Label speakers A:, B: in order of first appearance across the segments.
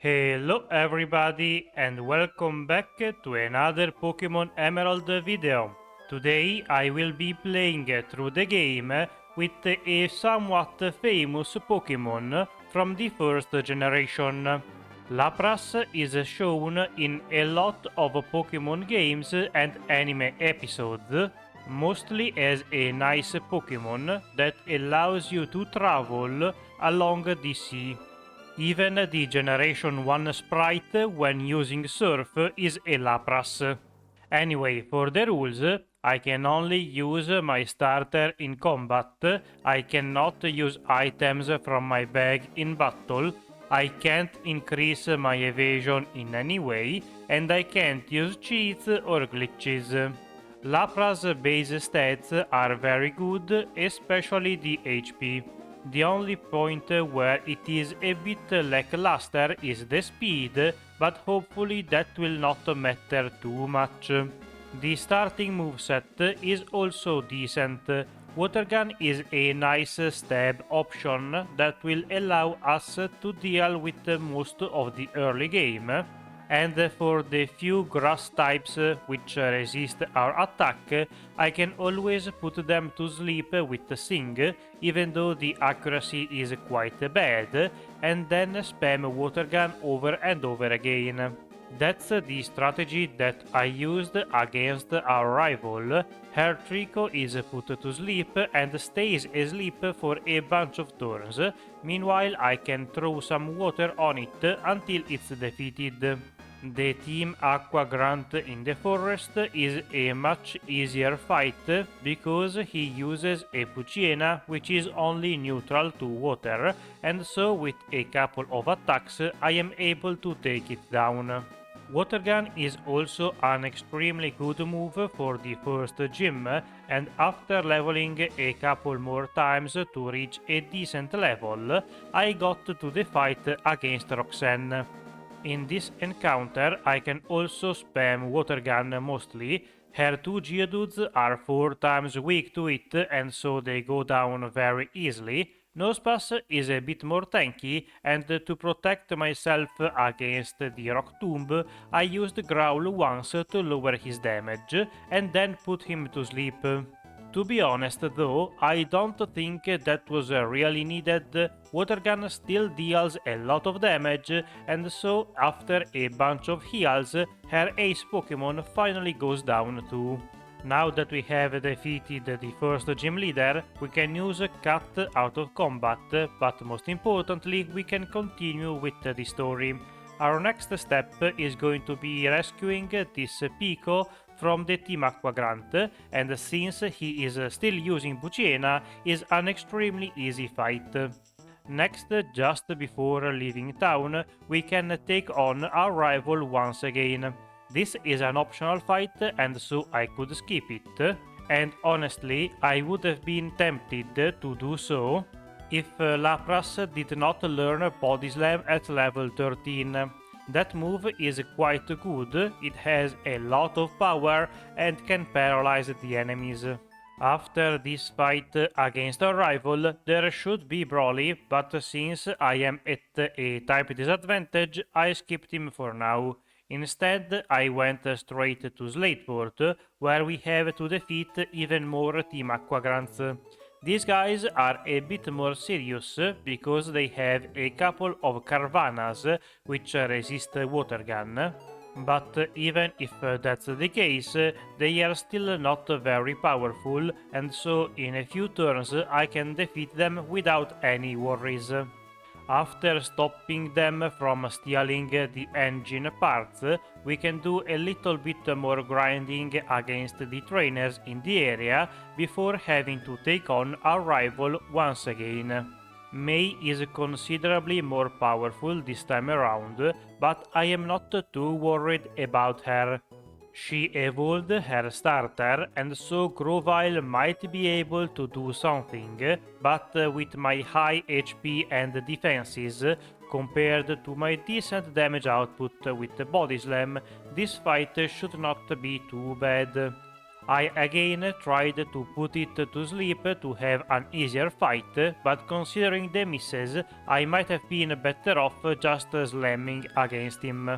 A: Hello everybody and welcome back to another Pokémon Emerald video. Today I will be playing through the game with a somewhat famous Pokémon from the first generation. Lapras is shown in a lot of Pokémon games and anime episodes, mostly as a nice Pokémon that allows you to travel along the sea. Even the Generation 1 sprite when using Surf is a Lapras. Anyway, for the rules, I can only use my starter in combat, I cannot use items from my bag in battle, I can't increase my evasion in any way, and I can't use cheats or glitches. Lapras' base stats are very good, especially the HP. The only point where it is a bit lackluster is the speed, but hopefully that will not matter too much. The starting moveset is also decent. Water Gun is a nice stab option that will allow us to deal with most of the early game, and for the few grass types which resist our attack, I can always put them to sleep with Sing, even though the accuracy is quite bad, and then spam Water Gun over and over again. That's the strategy that I used against our rival. Her Trico is put to sleep and stays asleep for a bunch of turns, meanwhile I can throw some water on it until it's defeated. The Team Aqua Grunt in the forest is a much easier fight because he uses a Poochyena which is only neutral to water, and so with a couple of attacks I am able to take it down. Water Gun is also an extremely good move for the first gym, and after leveling a couple more times to reach a decent level, I got to the fight against Roxanne. In this encounter I can also spam Water Gun mostly. Her two Geodudes are 4 times weak to it and so they go down very easily. Nosepass is a bit more tanky, and to protect myself against the Rock Tomb I used Growl once to lower his damage and then put him to sleep. To be honest though, I don't think that was really needed. Water Gun still deals a lot of damage, and so after a bunch of heals, her ace Pokémon finally goes down too. Now that we have defeated the first gym leader, we can use Cut out of combat, but most importantly we can continue with the story. Our next step is going to be rescuing this Pico from the Team Aqua Grunt, and since he is still using Poochyena, is an extremely easy fight. Next, just before leaving town, we can take on our rival once again. This is an optional fight and so I could skip it, and honestly I would have been tempted to do so if Lapras did not learn Body Slam at level 13. That move is quite good, it has a lot of power and can paralyze the enemies. After this fight against our rival, there should be Brawly, but since I am at a type disadvantage, I skipped him for now. Instead, I went straight to Slateport, where we have to defeat even more Team Aqua Grunts. These guys are a bit more serious because they have a couple of Carvanas which resist Water Gun, but even if that's the case, they are still not very powerful, and so in a few turns I can defeat them without any worries. After stopping them from stealing the engine parts, we can do a little bit more grinding against the trainers in the area before having to take on our rival once again. Mei is considerably more powerful this time around, but I am not too worried about her. She evolved her starter, and so Grovyle might be able to do something, but with my high HP and defenses, compared to my decent damage output with Body Slam, this fight should not be too bad. I again tried to put it to sleep to have an easier fight, but considering the misses, I might have been better off just slamming against him.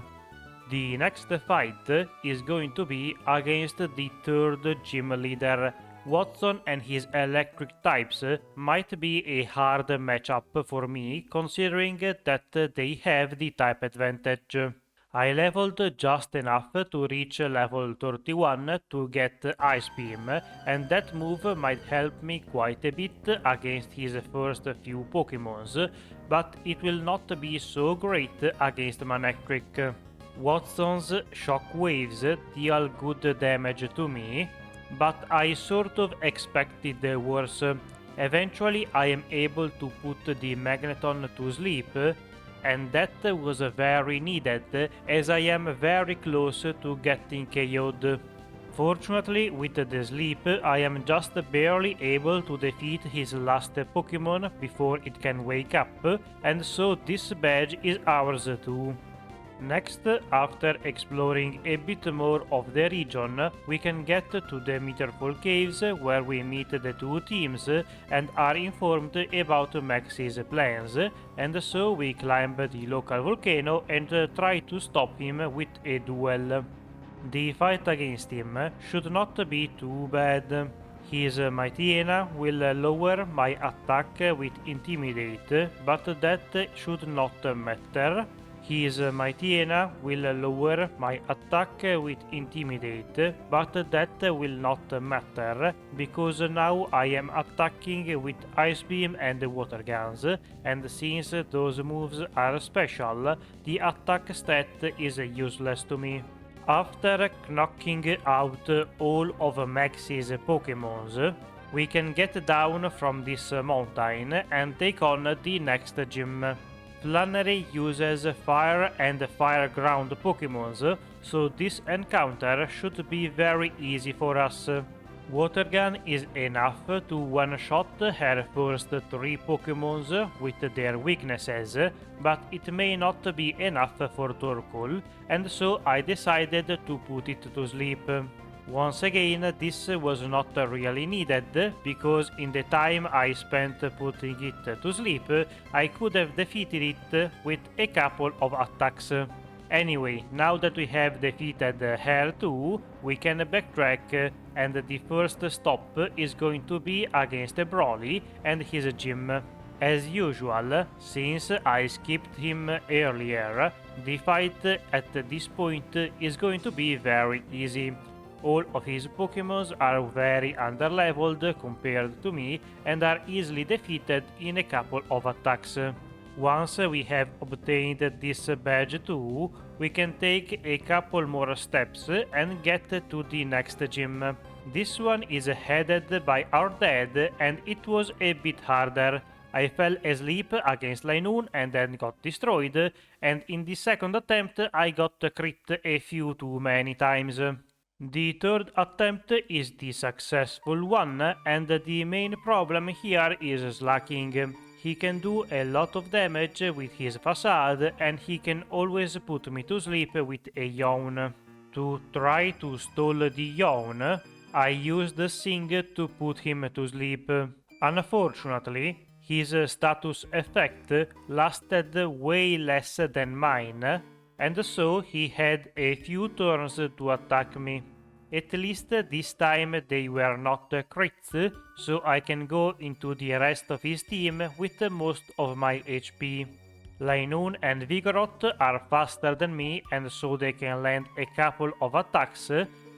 A: The next fight is going to be against the third gym leader. Wattson and his electric types might be a hard matchup for me, considering that they have the type advantage. I leveled just enough to reach level 31 to get Ice Beam, and that move might help me quite a bit against his first few Pokémons, but it will not be so great against Manectric. Watson's shock waves deal good damage to me, but I sort of expected worse. Eventually I am able to put the Magneton to sleep, and that was very needed as I am very close to getting KO'd. Fortunately, with the sleep, I am just barely able to defeat his last Pokémon before it can wake up, and so this badge is ours too. Next, after exploring a bit more of the region, we can get to the Meterfall Caves where we meet the two teams and are informed about Max's plans, and so we climb the local volcano and try to stop him with a duel. The fight against him should not be too bad. His Mightyena will lower my attack with Intimidate, but that should not matter. His Mightyena will lower my attack with Intimidate, but that will not matter, because now I am attacking with Ice Beam and Water Guns, and since those moves are special, the attack stat is useless to me. After knocking out all of Max's Pokémons, we can get down from this mountain and take on the next gym. Flannery uses fire and fire ground Pokémons, so this encounter should be very easy for us. Water Gun is enough to one-shot her first 3 Pokémons with their weaknesses, but it may not be enough for Torkoal, and so I decided to put it to sleep. Once again, this was not really needed, because in the time I spent putting it to sleep, I could have defeated it with a couple of attacks. Anyway, now that we have defeated her too, we can backtrack, and the first stop is going to be against Brawly and his gym. As usual, since I skipped him earlier, the fight at this point is going to be very easy. All of his Pokémons are very underleveled compared to me and are easily defeated in a couple of attacks. Once we have obtained this badge too, we can take a couple more steps and get to the next gym. This one is headed by our dad, and it was a bit harder. I fell asleep against Linoon and then got destroyed, and in the second attempt I got crit a few too many times. The third attempt is the successful one, and the main problem here is slacking. He can do a lot of damage with his facade, and he can always put me to sleep with a yawn. To try to stall the yawn, I used Sing to put him to sleep. Unfortunately, his status effect lasted way less than mine, and so he had a few turns to attack me. At least this time they were not crits, so I can go into the rest of his team with most of my HP. Linoon and Vigoroth are faster than me, and so they can land a couple of attacks,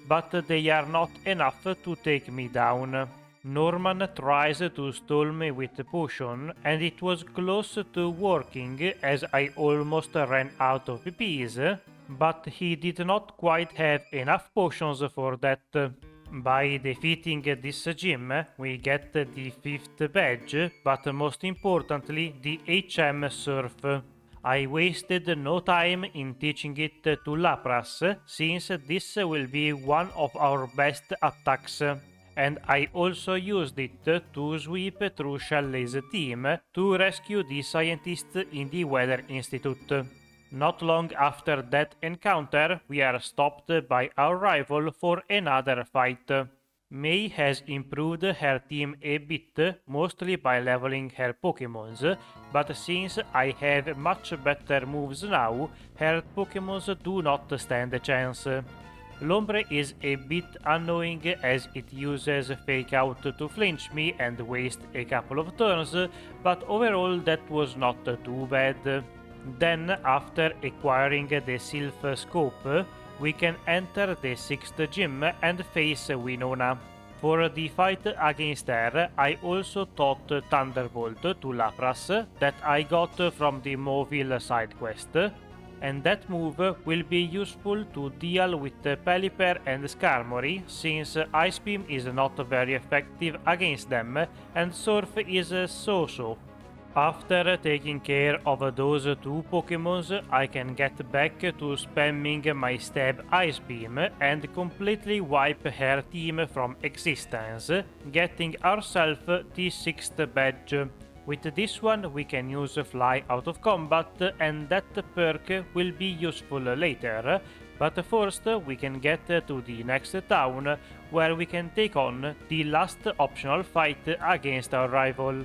A: but they are not enough to take me down. Norman tries to stall me with a potion, and it was close to working as I almost ran out of PPs, but he did not quite have enough potions for that. By defeating this gym, we get the 5th badge, but most importantly the HM Surf. I wasted no time in teaching it to Lapras, since this will be one of our best attacks. And I also used it to sweep through Shelley's team to rescue the scientists in the Weather Institute. Not long after that encounter, we are stopped by our rival for another fight. Mei has improved her team a bit, mostly by leveling her Pokémons, but since I have much better moves now, her Pokémons do not stand a chance. Lombre is a bit annoying as it uses Fake Out to flinch me and waste a couple of turns, but overall that was not too bad. Then, after acquiring the Sylph Scope, we can enter the 6th gym and face Winona. For the fight against her, I also taught Thunderbolt to Lapras that I got from the Mauville side quest, and that move will be useful to deal with Pelipper and Skarmory since Ice Beam is not very effective against them and Surf is so-so. After taking care of those two Pokémons, I can get back to spamming my Stab Ice Beam and completely wipe her team from existence, getting ourselves the 6th badge. With this one we can use Fly out of combat and that perk will be useful later, but first we can get to the next town where we can take on the last optional fight against our rival.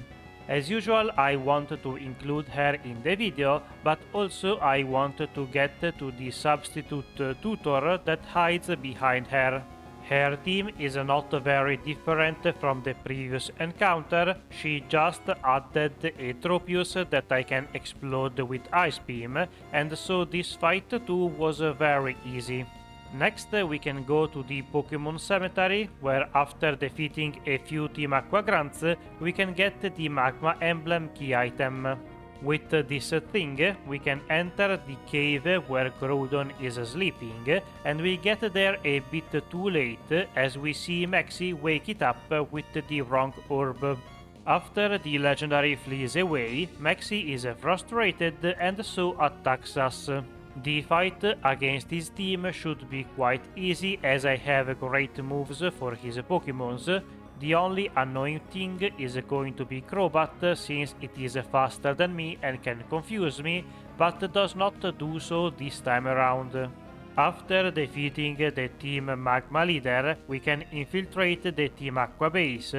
A: As usual, I want to include her in the video, but also I want to get to the substitute tutor that hides behind her. Her team is not very different from the previous encounter, she just added a Tropius that I can explode with Ice Beam, and so this fight too was very easy. Next we can go to the Pokémon Cemetery, where after defeating a few Team Aqua grunts, we can get the Magma Emblem key item. With this thing, we can enter the cave where Groudon is sleeping, and we get there a bit too late as we see Maxie wake it up with the wrong orb. After the legendary flees away, Maxie is frustrated and so attacks us. The fight against his team should be quite easy as I have great moves for his Pokémons. The only annoying thing is going to be Crobat since it is faster than me and can confuse me, but does not do so this time around. After defeating the Team Magma leader, we can infiltrate the Team Aqua base,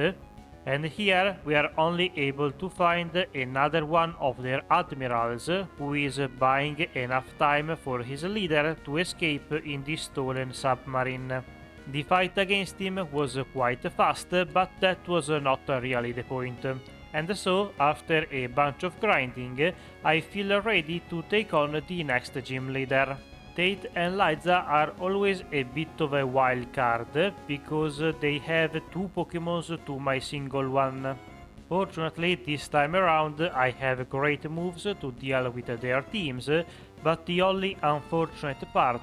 A: and here we are only able to find another one of their admirals who is buying enough time for his leader to escape in the stolen submarine. The fight against him was quite fast, but that was not really the point. And so, after a bunch of grinding, I feel ready to take on the next gym leader. Tate and Liza are always a bit of a wild card because they have two Pokémons to my single one. Fortunately, this time around I have great moves to deal with their teams, but the only unfortunate part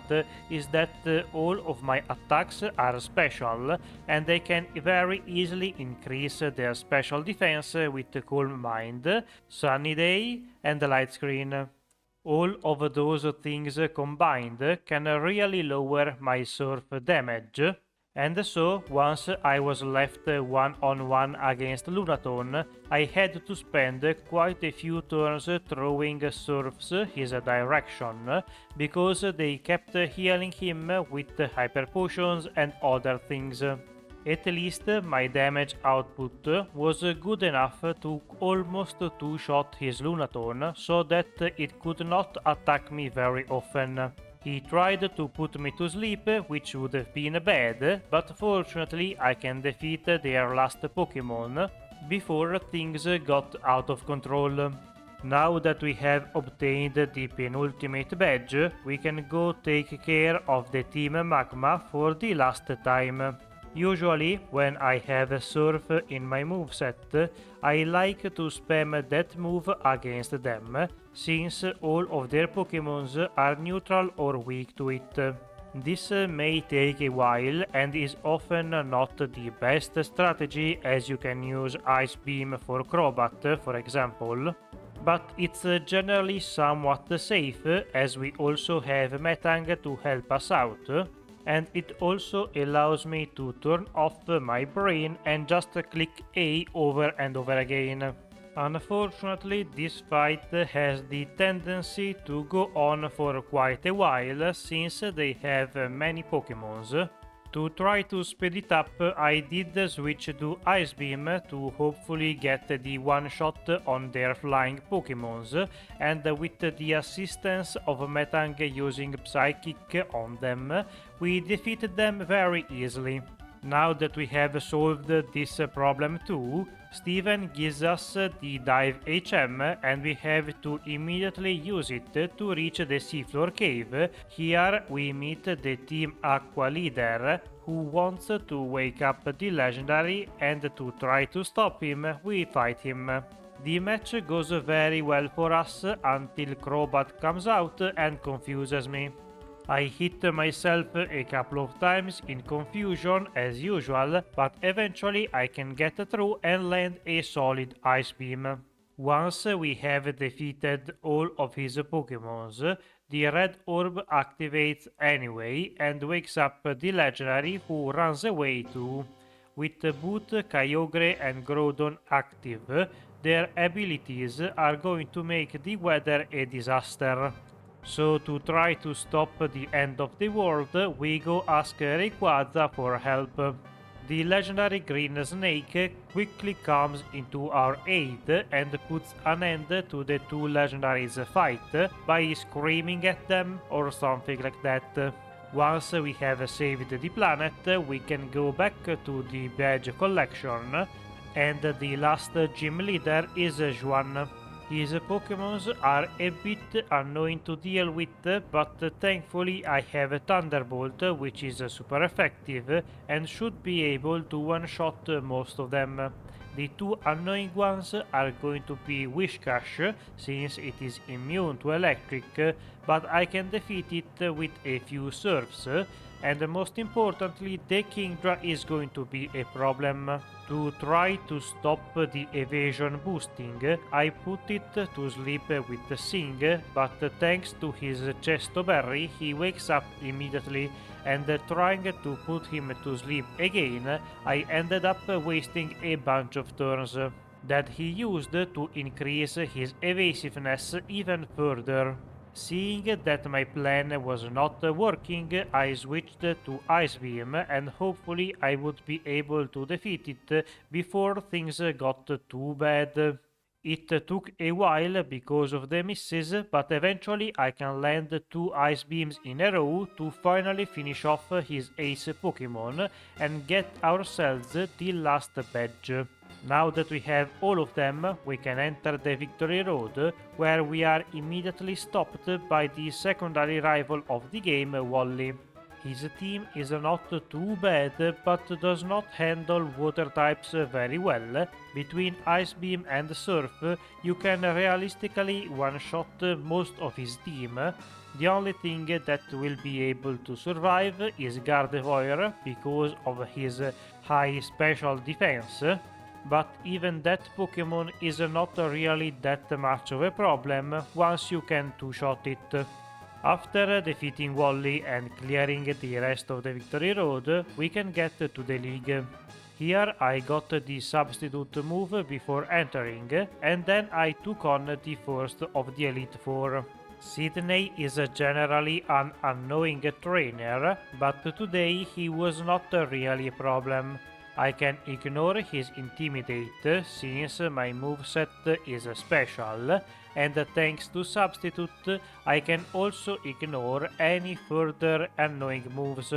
A: is that all of my attacks are special and they can very easily increase their special defense with Calm Mind, Sunny Day and Light Screen. All of those things combined can really lower my surf damage, and so once I was left one-on-one against Lunaton, I had to spend quite a few turns throwing surfs his direction, because they kept healing him with hyper potions and other things. At least my damage output was good enough to almost two-shot his Lunaton so that it could not attack me very often. He tried to put me to sleep, which would have been bad, but fortunately I can defeat their last Pokémon before things got out of control. Now that we have obtained the penultimate badge, we can go take care of the Team Magma for the last time. Usually, when I have Surf in my moveset, I like to spam that move against them, since all of their Pokémons are neutral or weak to it. This may take a while and is often not the best strategy, as you can use Ice Beam for Crobat, for example, but it's generally somewhat safe, as we also have Metang to help us out, and it also allows me to turn off my brain and just click A over and over again. Unfortunately, this fight has the tendency to go on for quite a while since they have many Pokémons. To try to speed it up, I did switch to Ice Beam to hopefully get the one shot on their flying Pokémons, and with the assistance of Metang using Psychic on them, we defeated them very easily. Now that we have solved this problem too, Steven gives us the Dive HM and we have to immediately use it to reach the seafloor cave. Here we meet the Team Aqua leader who wants to wake up the legendary, and to try to stop him we fight him. The match goes very well for us until Crobat comes out and confuses me. I hit myself a couple of times in confusion as usual, but eventually I can get through and land a solid Ice Beam. Once we have defeated all of his Pokémons, the red orb activates anyway and wakes up the legendary who runs away too. With Boot, Kyogre and Groudon active, their abilities are going to make the weather a disaster. So to try to stop the end of the world, we go ask Rayquaza for help. The legendary green snake quickly comes into our aid and puts an end to the two legendaries' fight by screaming at them or something like that. Once we have saved the planet, we can go back to the badge collection, and the last gym leader is Juan. His Pokémons are a bit annoying to deal with, but thankfully I have Thunderbolt, which is super effective and should be able to one-shot most of them. The two annoying ones are going to be Whiscash, since it is immune to electric, but I can defeat it with a few surfs, and most importantly the Kingdra is going to be a problem. To try to stop the evasion boosting, I put it to sleep with Sing, but thanks to his Chesto Berry he wakes up immediately, and trying to put him to sleep again, I ended up wasting a bunch of turns that he used to increase his evasiveness even further. Seeing that my plan was not working, I switched to Ice Beam and hopefully I would be able to defeat it before things got too bad. It took a while because of the misses, but eventually I can land 2 Ice Beams in a row to finally finish off his ace Pokémon and get ourselves the last badge. Now that we have all of them, we can enter the Victory Road, where we are immediately stopped by the secondary rival of the game, Wally. His team is not too bad, but does not handle water types very well. Between Ice Beam and Surf, you can realistically one-shot most of his team. The only thing that will be able to survive is Gardevoir because of his high special defense. But even that Pokémon is not really that much of a problem once you can two-shot it. After defeating Wally and clearing the rest of the Victory Road, we can get to the League. Here I got the substitute move before entering, and then I took on the first of the Elite Four. Sidney is generally an annoying trainer, but today he was not really a problem. I can ignore his Intimidate since my moveset is special, and thanks to Substitute I can also ignore any further annoying moves.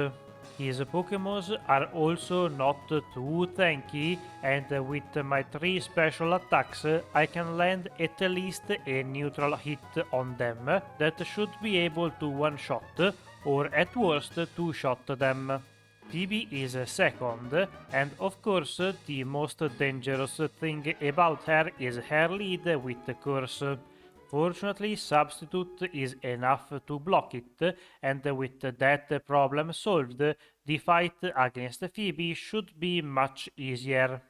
A: His Pokémons are also not too tanky, and with my 3 special attacks I can land at least a neutral hit on them that should be able to one-shot, or at worst two-shot them. Phoebe is second, and of course the most dangerous thing about her is her lead with Curse. Fortunately, Substitute is enough to block it, and with that problem solved, the fight against Phoebe should be much easier.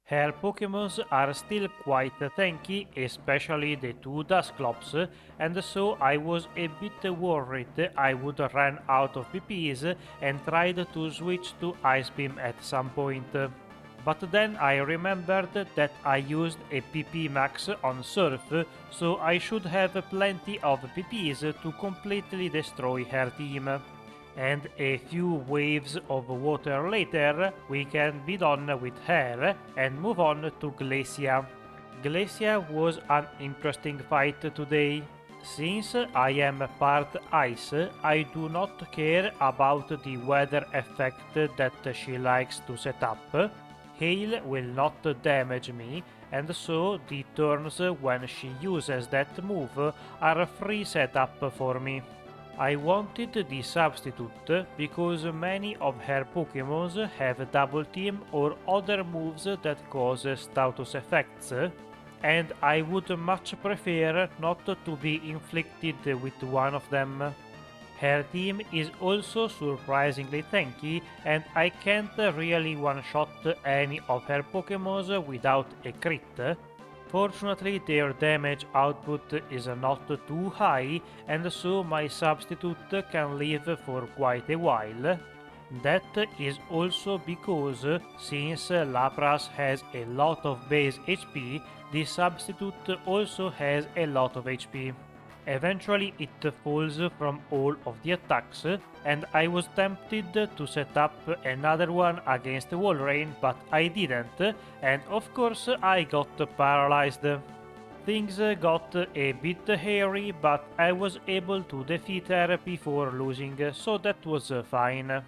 A: Her Pokémons are still quite tanky, especially the 2 Dusclops, and so I was a bit worried I would run out of PPs and tried to switch to Ice Beam at some point. But then I remembered that I used a PP max on Surf, so I should have plenty of PPs to completely destroy her team. And a few waves of water later, we can be done with her and move on to Glacia. Glacia was an interesting fight today. Since I am part ice, I do not care about the weather effect that she likes to set up. Hail will not damage me, and so the turns when she uses that move are a free setup for me. I wanted the substitute because many of her Pokémons have double team or other moves that cause status effects, and I would much prefer not to be inflicted with one of them. Her team is also surprisingly tanky, and I can't really one-shot any of her Pokémons without a crit. Fortunately, their damage output is not too high, and so my substitute can live for quite a while. That is also because, since Lapras has a lot of base HP, the substitute also has a lot of HP. Eventually it falls from all of the attacks, and I was tempted to set up another one against Walrein, but I didn't, and of course I got paralyzed. Things got a bit hairy, but I was able to defeat her before losing, so that was fine.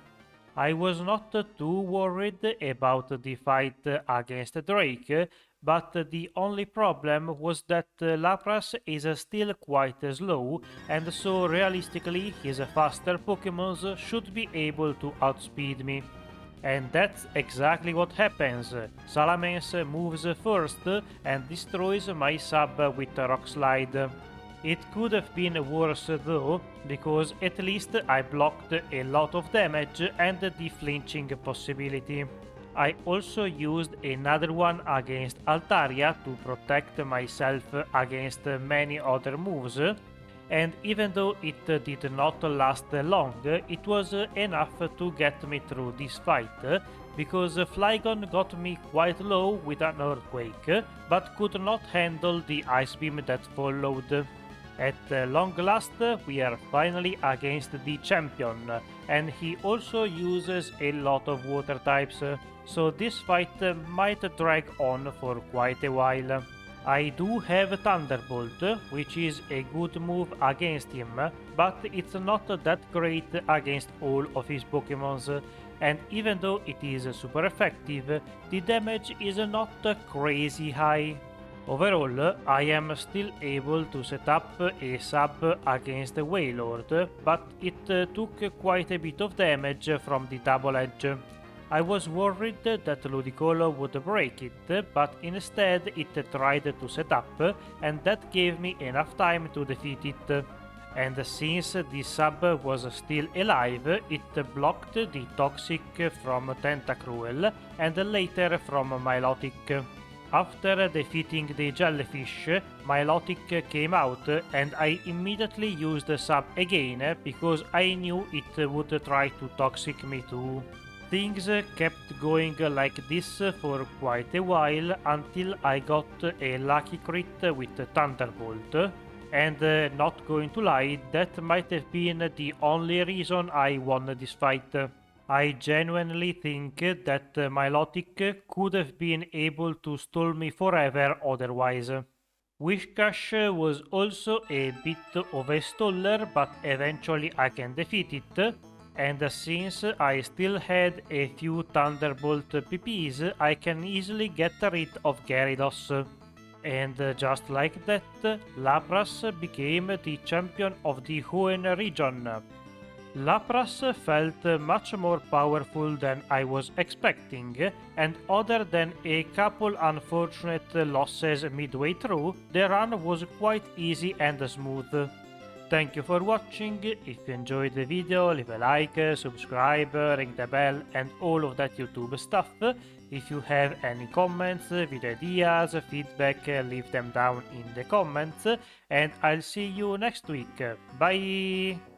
A: I was not too worried about the fight against Drake, but the only problem was that Lapras is still quite slow, and so realistically his faster Pokémons should be able to outspeed me. And that's exactly what happens. Salamence moves first and destroys my sub with Rock Slide. It could have been worse though, because at least I blocked a lot of damage and the flinching possibility. I also used another one against Altaria to protect myself against many other moves, and even though it did not last long, it was enough to get me through this fight, because Flygon got me quite low with an Earthquake, but could not handle the Ice Beam that followed. At long last, we are finally against the champion, and he also uses a lot of water types, so this fight might drag on for quite a while. I do have Thunderbolt, which is a good move against him, but it's not that great against all of his Pokémons, and even though it is super effective, the damage is not crazy high. Overall, I am still able to set up a sub against Wailord, but it took quite a bit of damage from the double edge. I was worried that Ludicolo would break it, but instead it tried to set up, and that gave me enough time to defeat it. And since the sub was still alive, it blocked the Toxic from Tentacruel and later from Milotic. After defeating the jellyfish, Milotic came out, and I immediately used the sub again because I knew it would try to Toxic me too. Things kept going like this for quite a while until I got a lucky crit with Thunderbolt, and not going to lie, that might have been the only reason I won this fight. I genuinely think that Milotic could have been able to stall me forever otherwise. Whiscash was also a bit of a staller, but eventually I can defeat it, and since I still had a few Thunderbolt PPs, I can easily get rid of Gyarados. And just like that, Lapras became the champion of the Hoenn region. Lapras felt much more powerful than I was expecting, and other than a couple unfortunate losses midway through, the run was quite easy and smooth. Thank you for watching. If you enjoyed the video, leave a like, subscribe, ring the bell, and all of that YouTube stuff. If you have any comments, video ideas, feedback, leave them down in the comments, and I'll see you next week. Bye!